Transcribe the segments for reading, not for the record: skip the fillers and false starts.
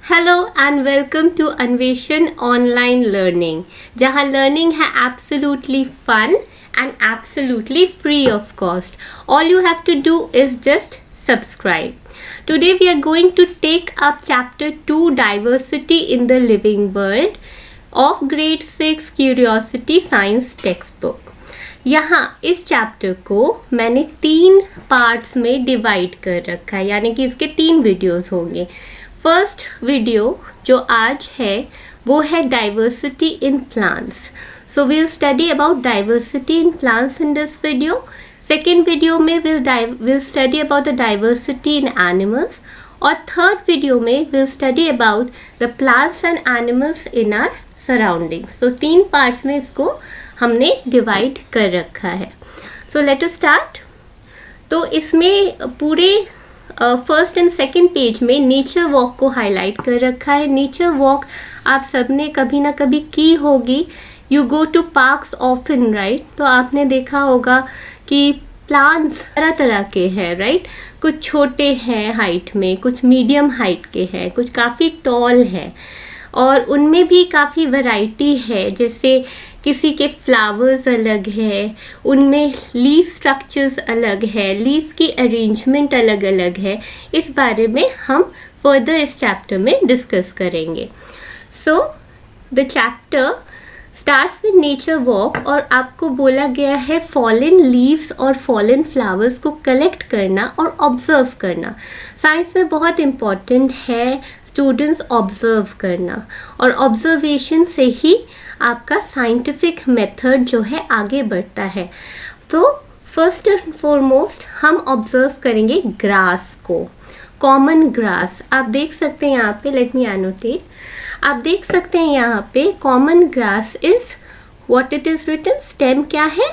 Hello and welcome to Anveshan online learning, जहाँ learning है absolutely fun and absolutely free of cost. All you have to do is just subscribe. Today we are going to take up chapter 2, diversity in the living world of grade 6 curiosity science textbook. यहाँ इस chapter को मैंने 3 parts में divide कर रखा है, यानी कि इसके 3 वीडियोस होंगे. फर्स्ट वीडियो जो आज है वो है diversity in plants. So we'll study about diversity in plants in this video. Second video में will study about the diversity in animals. और थर्ड वीडियो में will study about the plants and animals in our surroundings. So 3 parts में इसको हमने divide कर रखा है. So let us start. तो इसमें पूरे फर्स्ट एंड सेकंड पेज में नेचर वॉक को हाईलाइट कर रखा है. नेचर वॉक आप सबने कभी ना कभी की होगी. You go to parks often, right? तो आपने देखा होगा कि प्लांट्स तरह तरह के हैं, राइट? कुछ छोटे हैं हाइट में, कुछ मीडियम हाइट के हैं, कुछ काफ़ी टॉल हैं, और उनमें भी काफ़ी वैरायटी है. जैसे किसी के फ्लावर्स अलग है, उनमें लीफ स्ट्रक्चर्स अलग है, लीफ की अरेंजमेंट अलग अलग है. इस बारे में हम फर्दर इस चैप्टर में डिस्कस करेंगे. So the chapter starts with nature walk, और आपको बोला गया है फॉलन लीव्स और फॉलन फ्लावर्स को कलेक्ट करना और ऑब्जर्व करना. साइंस में बहुत इम्पॉर्टेंट है स्टूडेंट्स ऑब्जर्व करना, और ऑब्जर्वेशन से ही आपका साइंटिफिक मेथड जो है आगे बढ़ता है. तो फर्स्ट एंड फॉरमोस्ट हम ऑब्जर्व करेंगे ग्रास को, कॉमन ग्रास. आप देख सकते हैं यहाँ पे, लेट मी एनोटेट. आप देख सकते हैं यहाँ पे common grass is what it is written. Stem क्या है?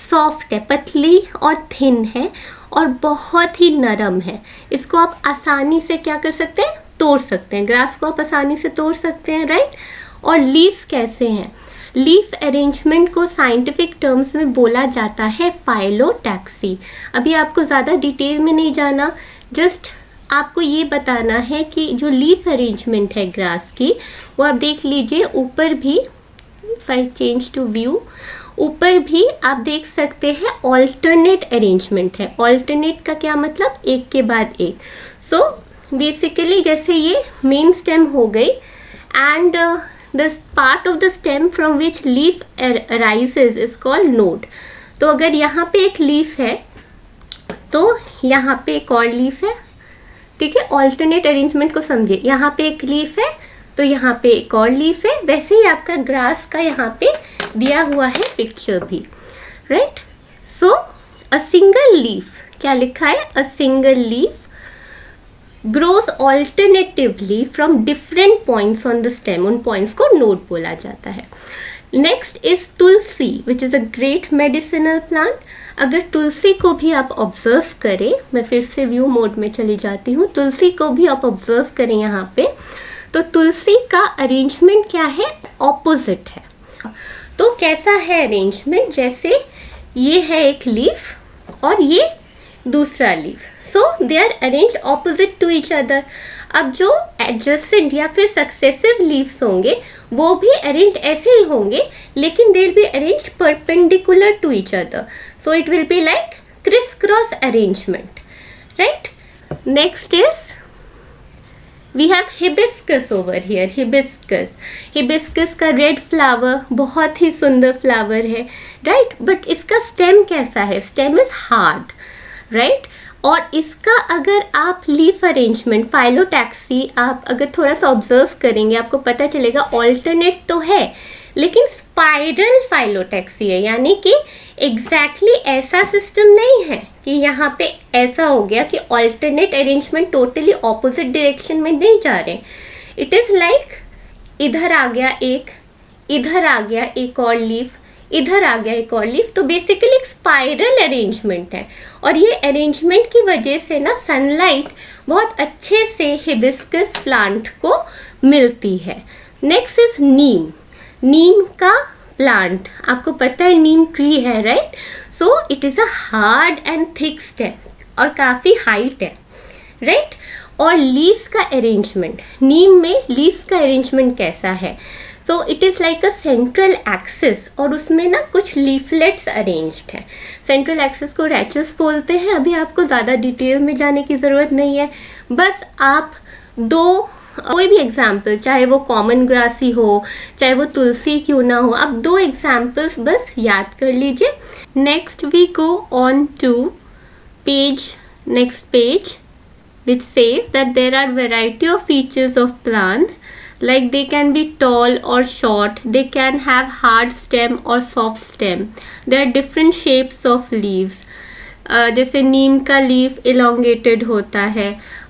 सॉफ्ट है, पतली और थिन है, और बहुत ही नरम है. इसको आप आसानी से क्या कर सकते हैं? तोड़ सकते हैं. ग्रास को आप आसानी से तोड़ सकते हैं, राइट? और लीव्स कैसे हैं? लीफ अरेंजमेंट को साइंटिफिक टर्म्स में बोला जाता है फाइलोटैक्सी. अभी आपको ज़्यादा डिटेल में नहीं जाना, जस्ट आपको ये बताना है कि जो लीफ अरेंजमेंट है ग्रास की, वो आप देख लीजिए. ऊपर भी, if I change to view, ऊपर भी आप देख सकते हैं ऑल्टरनेट अरेंजमेंट है. ऑल्टरनेट का क्या मतलब? एक के बाद एक. सो बेसिकली जैसे ये मेन स्टेम हो गई, and the part of the stem from which leaf arises is called node. तो अगर यहाँ पे एक लीफ है तो यहाँ पे एक और लीफ है, ठीक है? ऑल्टरनेट अरेंजमेंट को समझिए. यहाँ पे एक लीफ है तो यहाँ पे एक और लीफ है. वैसे ही आपका ग्रास का यहाँ पे दिया हुआ है पिक्चर भी, right? So a single leaf, क्या लिखा है? A single leaf grows alternatively from different points on the stem. उन points को node बोला जाता है. Next is Tulsi, which is a great medicinal plant. अगर तुलसी को भी आप ऑब्जर्व करें, मैं फिर से व्यू मोड में चली जाती हूँ. तुलसी को भी आप ऑब्जर्व करें यहाँ पे, तो तुलसी का अरेंजमेंट क्या है? ऑपोजिट है. तो कैसा है अरेंजमेंट? जैसे ये है एक लीफ और ये दूसरा leaf. So they are arrange opposite to each other. अब जो एडजेसेंट या फिर सक्सेसिव लीव्स होंगे वो भी अरेंज ऐसे ही होंगे, लेकिन they will be arrange perpendicular to each other. So it will be like criss cross arrangement, right? Next is we have hibiscus over here. Hibiscus, hibiscus का रेड फ्लावर बहुत ही सुंदर फ्लावर है, राइट? बट इसका stem कैसा है? Stem is hard, right? और इसका अगर आप लीफ अरेंजमेंट, फाइलोटैक्सी आप अगर थोड़ा सा ऑब्जर्व करेंगे, आपको पता चलेगा ऑल्टरनेट तो है लेकिन स्पाइरल फाइलोटैक्सी है. यानी कि एग्जैक्टली ऐसा सिस्टम नहीं है कि यहाँ पे ऐसा हो गया कि alternate arrangement totally opposite direction में नहीं जा रहे. इट इज़ लाइक इधर आ गया एक, इधर आ गया एक और लीफ, इधर आ गया एक और लीफ. तो बेसिकली एक स्पाइरल अरेंजमेंट है, और ये अरेंजमेंट की वजह से ना सनलाइट बहुत अच्छे से हिबिस्कस प्लांट को मिलती है. नेक्स्ट इज नीम. नीम का प्लांट, आपको पता है नीम ट्री है, right? So it is a hard and thick stem और काफ़ी हाइट है, राइट? और लीव्स का अरेंजमेंट, नीम में लीव्स का अरेंजमेंट कैसा है? So it is like a central axis और उसमें ना कुछ लीफलेट्स अरेंज्ड हैं. सेंट्रल एक्सिस को रैचेस बोलते हैं. अभी आपको ज़्यादा डिटेल में जाने की ज़रूरत नहीं है, बस आप कोई भी एग्जाम्पल, चाहे वो कॉमन ग्रास ही हो, चाहे वो तुलसी क्यों ना हो, आप 2 एग्जाम्पल्स बस याद कर लीजिए. Next we go on to next page, which says that there are variety of features of plants, like they can be tall or short, they can have hard stem or soft stem, there are different shapes of leaves. जैसे नीम का leaf elongated होता है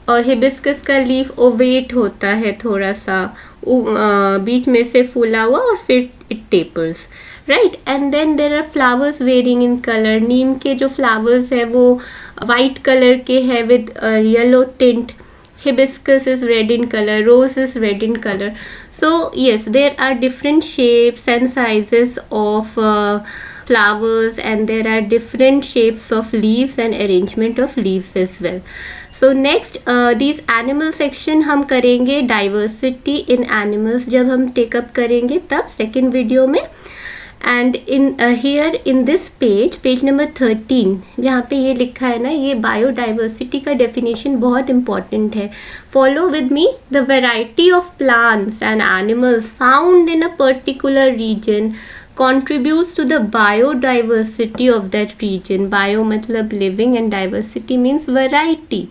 और hibiscus का leaf Ovett होता है, थोड़ा सा बीच में से फूला हुआ और फिर it tapers, right. And then there are flowers varying in colour. नीम के जो फ्लावर्स है वो वाइट कलर के हैं with yellow tint. hibiscus is red in color, rose is red in color. So yes, there are different shapes and sizes of flowers, and there are different shapes of leaves and arrangement of leaves as well. So next these animal section हम करेंगे diversity in animals जब हम take up करेंगे तब second video में. And in here in this page number 13, जहाँ पे ये लिखा है ना, ये बायोडाइवर्सिटी का डेफिनेशन बहुत इंपॉर्टेंट है. Follow with me. The variety of plants and animals found in a particular region contributes to the biodiversity of that region. Bio मतलब living and diversity means variety.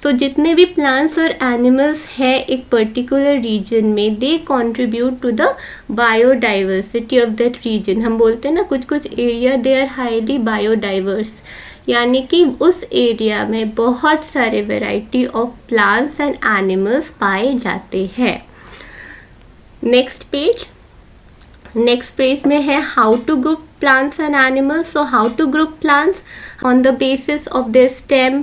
तो जितने भी प्लांट्स और animals हैं एक particular region में, they contribute to the biodiversity of that region. हम बोलते हैं ना कुछ कुछ area they are highly biodiverse, यानी कि उस एरिया में बहुत सारे variety of plants and animals पाए जाते हैं. नेक्स्ट पेज में है how to group plants and animals. So how to group plants? On the basis of their stem,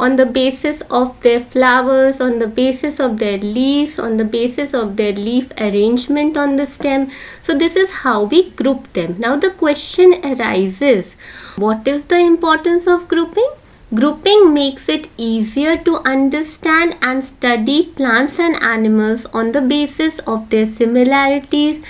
on the basis of their flowers, on the basis of their leaves, on the basis of their leaf arrangement on the stem. So this is how we group them. Now the question arises, what is the importance of grouping? Grouping makes it easier to understand and study plants and animals on the basis of their similarities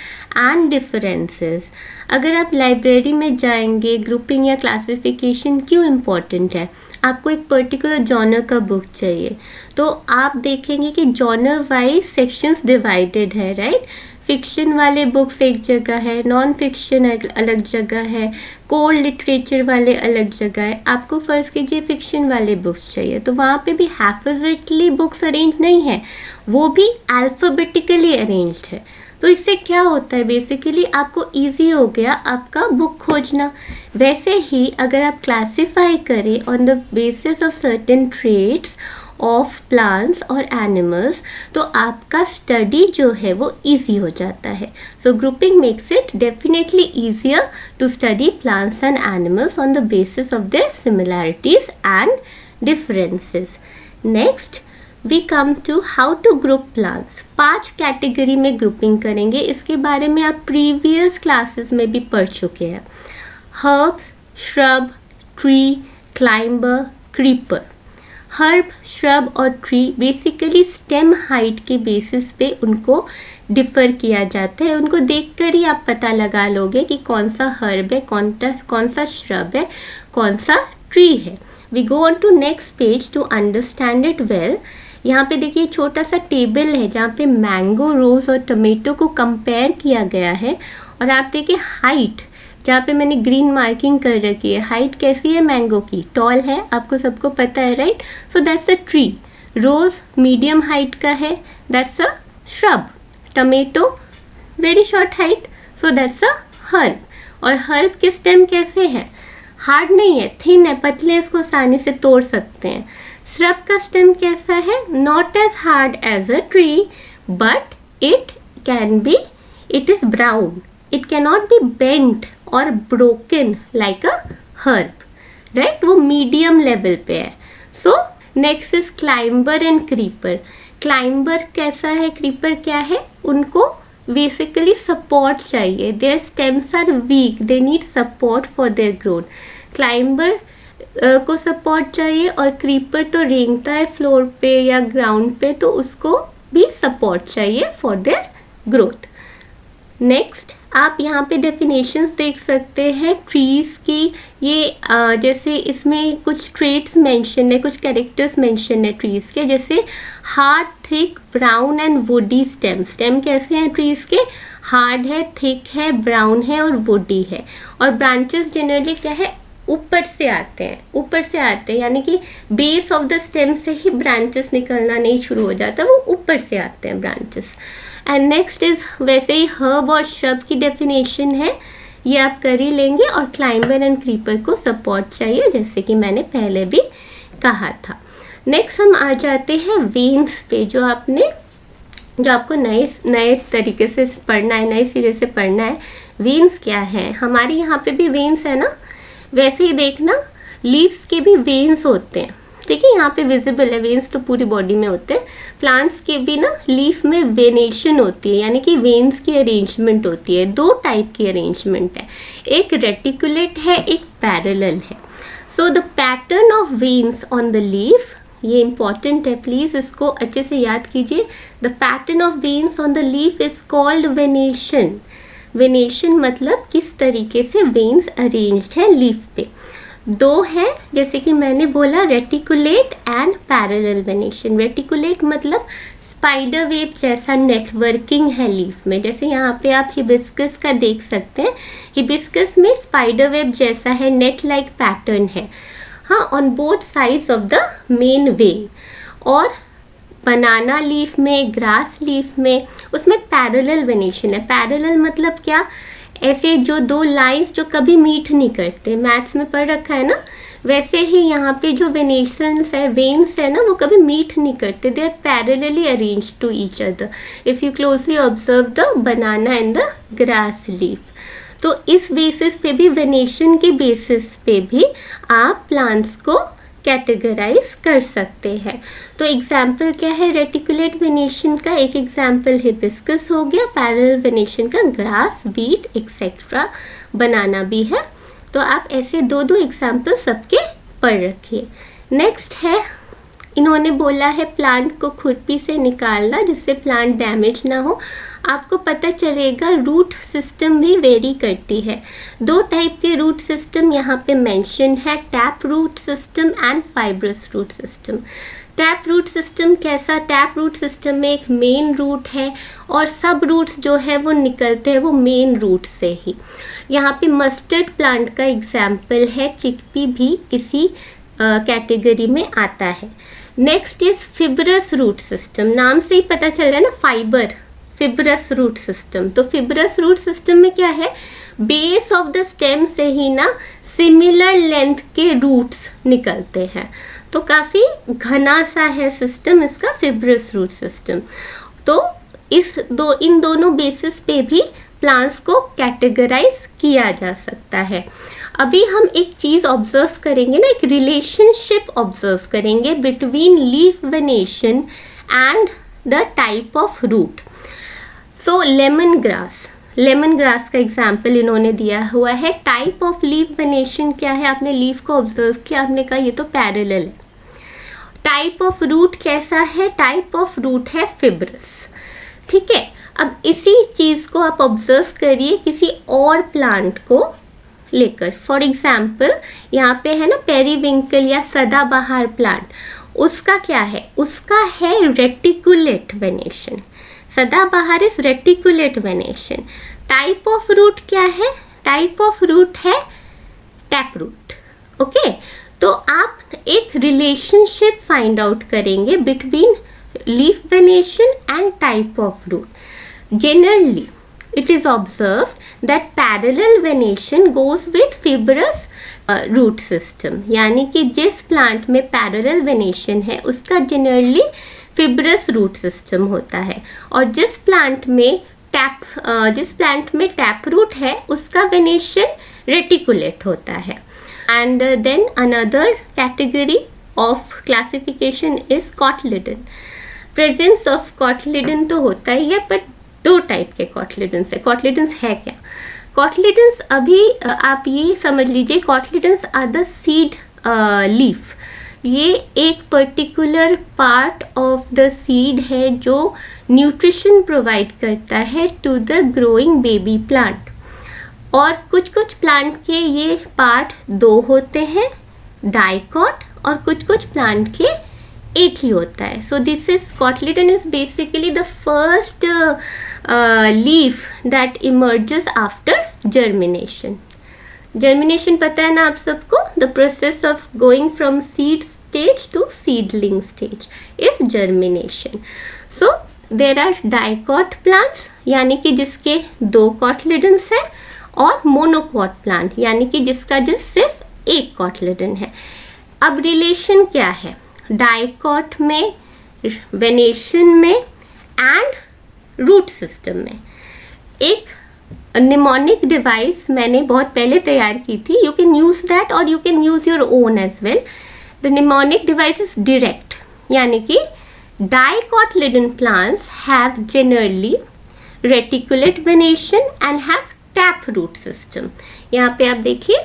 and differences. अगर आप library में जाएंगे, grouping या classification क्यों important है? आपको एक particular genre का बुक चाहिए तो आप देखेंगे कि जॉनर वाइज सेक्शंस डिवाइडेड है, राइट. फिक्शन वाले बुक्स एक जगह है, नॉन फिक्शन अलग जगह है, कोल्ड लिटरेचर वाले अलग जगह है. आपको फ़र्ज़ कीजिए फिक्शन वाले बुक्स चाहिए तो वहाँ पे भी हैफिज़िटली बुक्स अरेंज नहीं है, वो भी अल्फ़ाबेटिकली अरेंज्ड है. तो इससे क्या होता है, बेसिकली आपको इजी हो गया आपका बुक खोजना. वैसे ही अगर आप क्लासीफाई करें on the basis of certain traits of plants और एनिमल्स तो आपका स्टडी जो है वो इजी हो जाता है. So grouping makes it definitely easier to study plants and animals on the basis of their similarities and differences. Next we come to how to group plants. 5 category में grouping करेंगे. इसके बारे में आप प्रीवियस क्लासेस में भी पढ़ चुके हैं. Herbs, shrub, tree, climber, creeper. Herb, shrub और ट्री बेसिकली स्टेम हाइट के बेसिस पे उनको डिफ़र किया जाता है. उनको देखकर ही आप पता लगा लोगे कि कौन सा हर्ब है, कौन सा श्रब है, कौन सा ट्री है. We go on to next page to understand it well. यहाँ पे देखिए छोटा सा टेबल है जहाँ पे मैंगो, रोज़ और टमेटो को कंपेयर किया गया है. और आप देखिए हाइट, जहाँ पे मैंने ग्रीन मार्किंग कर रखी है, हाइट कैसी है मैंगो की, टॉल है, आपको सबको पता है, right. So that's a tree. Rose medium height का है, that's a shrub. Tomato very short height, so that's a herb. और हर्ब के स्टेम कैसे है, हार्ड नहीं है, थिन है, पतले, इसको आसानी से तोड़ सकते हैं. श्रब का स्टेम कैसा है, not as hard as a tree but it is brown. It cannot be bent और broken like a herb, right. वो मीडियम लेवल पे है. So next is climber and creeper. Climber कैसा है, क्रीपर क्या है, उनको बेसिकली सपोर्ट चाहिए. Their stems are weak, they need support for their growth. Climber को सपोर्ट चाहिए, और क्रीपर तो रेंगता है फ्लोर पे या ग्राउंड पे, तो उसको भी सपोर्ट चाहिए फॉर देयर ग्रोथ। नेक्स्ट आप यहाँ पे डेफिनेशंस देख सकते हैं ट्रीज़ की। ये जैसे इसमें कुछ ट्रेट्स मेंशन है, कुछ कैरेक्टर्स मेंशन है ट्रीज़ के, जैसे hard, thick, brown and woody stem. Stem कैसे हैं ट्रीज़ के? हार्ड है, थिक है, ब्राउन है और वुडी है। और ब्रांचेस जनरली क्या है? ऊपर से आते हैं, ऊपर से आते हैं, यानी कि बेस ऑफ द स्टेम से ही ब्रांचेस निकलना नहीं शुरू हो जाता, वो ऊपर से आते हैं ब्रांचेस। एंड नेक्स्ट इज वैसे ही हर्ब और श्रब की डेफिनेशन है, ये आप कर ही लेंगे। और क्लाइंबर एंड क्रीपर को सपोर्ट चाहिए, जैसे कि मैंने पहले भी कहा था। नेक्स्ट हम आ जाते हैं वेन्स पे, जो आपको नए तरीके से पढ़ना है, नए सिरे से पढ़ना है। वेन्स क्या है? हमारे यहाँ पे भी वेन्स है ना, वैसे ही देखना लीव्स के भी वेन्स होते हैं, ठीक है, यहाँ पे विजिबल है। वेन्स तो पूरी बॉडी में होते हैं। प्लांट्स के भी ना लीफ में वेनेशन होती है, यानी कि वेन्स की अरेंजमेंट होती है। दो टाइप की अरेंजमेंट है, एक रेटिकुलेट है, एक पैरेलल है। So the pattern of veins on the leaf, ये इंपॉर्टेंट है, प्लीज़ इसको अच्छे से याद कीजिए। The pattern of veins on the leaf is called venation. Venation मतलब किस तरीके से वेन्स अरेंज्ड है लीफ पे। दो हैं, जैसे कि मैंने बोला, reticulate and parallel venation. Reticulate मतलब स्पाइडर वेब जैसा नेटवर्किंग है लीफ में, जैसे यहाँ पे आप हिबिस्कस का देख सकते हैं। हिबिस्कस में स्पाइडर वेब जैसा है, नेट लाइक पैटर्न है, हाँ, on both sides of the main vein. और बनाना लीफ में, ग्रास लीफ में, उसमें पैरेलल वेनेशन है। पैरेलल मतलब क्या? ऐसे जो दो लाइंस जो कभी मीट नहीं करते, मैथ्स में पढ़ रखा है ना, वैसे ही यहाँ पे जो वेनेशंस है, वेन्स है ना, वो कभी मीट नहीं करते, they are parallelly arrange to each other if you closely observe the banana and the grass leaf. तो इस बेसिस पे भी, वेनेशन के बेसिस पे भी आप प्लांट्स को कैटेगराइज कर सकते हैं। तो एग्जाम्पल क्या है रेटिकुलेट वेनेशन का? एक एग्जाम्पल हिबिस्कस हो गया, पैरेलल वेनेशन का ग्रास, वीट एक्सेट्रा, बनाना भी है। तो आप ऐसे दो एग्जाम्पल सबके पढ़ रखिए। नेक्स्ट है, इन्होंने बोला है प्लांट को खुरपी से निकालना जिससे प्लांट डैमेज ना हो। आपको पता चलेगा रूट सिस्टम भी वेरी करती है। दो टाइप के रूट सिस्टम यहाँ पे मेंशन है, tap root system and fibrous root system. Tap root system कैसा? टैप रूट सिस्टम में एक मेन रूट है और सब रूट्स जो है वो निकलते हैं वो मेन रूट से ही। यहाँ पे मस्टर्ड प्लांट का एग्जाम्पल है, चिकपी भी इसी कैटेगरी में आता है। Next is fibrous root system, नाम से ही पता चल रहा है ना, फाइबर, फिब्रस रूट सिस्टम। तो फिब्रस रूट सिस्टम में क्या है? बेस ऑफ द स्टेम से ही ना सिमिलर लेंथ के रूट्स निकलते हैं, तो काफ़ी घना सा है सिस्टम इसका, फिब्रस रूट सिस्टम। तो इन दोनों बेसिस पे भी प्लांट्स को कैटेगराइज किया जा सकता है। अभी हम एक चीज़ ऑब्जर्व करेंगे ना, एक रिलेशनशिप ऑब्जर्व करेंगे between leaf venation and the type of root. So lemon grass का एग्जाम्पल इन्होंने दिया हुआ है। टाइप ऑफ लीफ वेनेशन क्या है? आपने लीफ को ऑब्जर्व किया, आपने कहा ये तो पैरेलल है। टाइप ऑफ रूट कैसा है? टाइप ऑफ रूट है फिब्रस, ठीक है। अब इसी चीज़ को आप ऑब्जर्व करिए किसी और प्लांट को लेकर। फॉर एग्जाम्पल यहाँ पे है ना पेरीविंकल या सदाबहार प्लांट, उसका क्या है? उसका है रेटिकुलेट वेनेशन। सदाबहार is reticulate venation. Type of root क्या है? टाइप ऑफ रूट है टैप रूट, ओके। तो आप एक रिलेशनशिप फाइंड आउट करेंगे between leaf venation and type of root. Generally, it is observed that parallel venation goes with fibrous root system, यानी कि जिस प्लांट में पैरेलल वेनेशन है उसका जनरली फिब्रस रूट सिस्टम होता है, और जिस प्लांट में टैप रूट है उसका वेनेशन रेटिकुलेट होता है। And then another category of classification is cotyledon. Presence of cotyledon तो होता ही है, बट दो टाइप के कॉटलिडन्स है। कॉटलिडन्स है क्या? कॉटलिडन्स अभी आप ये समझ लीजिए, cotyledons are the seed leaf, ये एक particular part of the seed है जो न्यूट्रिशन प्रोवाइड करता है to the growing baby plant. और कुछ कुछ प्लांट के ये पार्ट दो होते हैं, डाइकॉट, और कुछ कुछ प्लांट के एक ही होता है। So this is cotyledon is basically the first leaf that emerges after germination. Germination पता है ना आप सबको, the process of going from seed stage to seedling stage is germination. So there are dicot plants यानी कि जिसके दो कॉटलिडन्स हैं, और मोनोकॉट प्लांट यानी कि जिसका जो सिर्फ एक कॉटलिडन है। अब रिलेशन क्या है डाइकॉट में, वेनेशन में एंड रूट सिस्टम में? एक निमोनिक डिवाइस मैंने बहुत पहले तैयार की थी, यू कैन यूज दैट और you can use your own as well. The mnemonic device is direct, यानी कि dicotyledon plants have generally reticulate venation and have tap root system. यहाँ पे आप देखिए,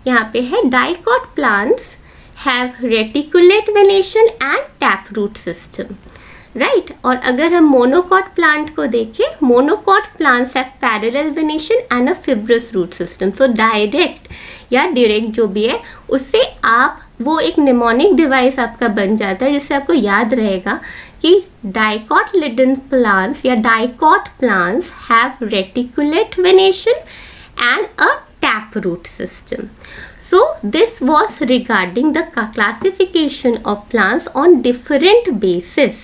यहाँ पे है dicot plants have reticulate venation and tap root system, right. और अगर हम मोनोकॉट प्लांट को देखें, monocot plants have parallel venation and a fibrous root system. So direct या डायरेक्ट जो भी है, उससे आप वो एक निमोनिक डिवाइस आपका बन जाता है, जिससे आपको याद रहेगा कि डाइकॉटलिडन प्लांट्स या dicot plants have reticulate venation and a tap root system. So this was regarding the classification of plants on different basis.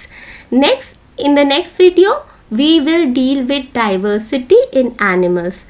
In the next video, we will deal with diversity in animals.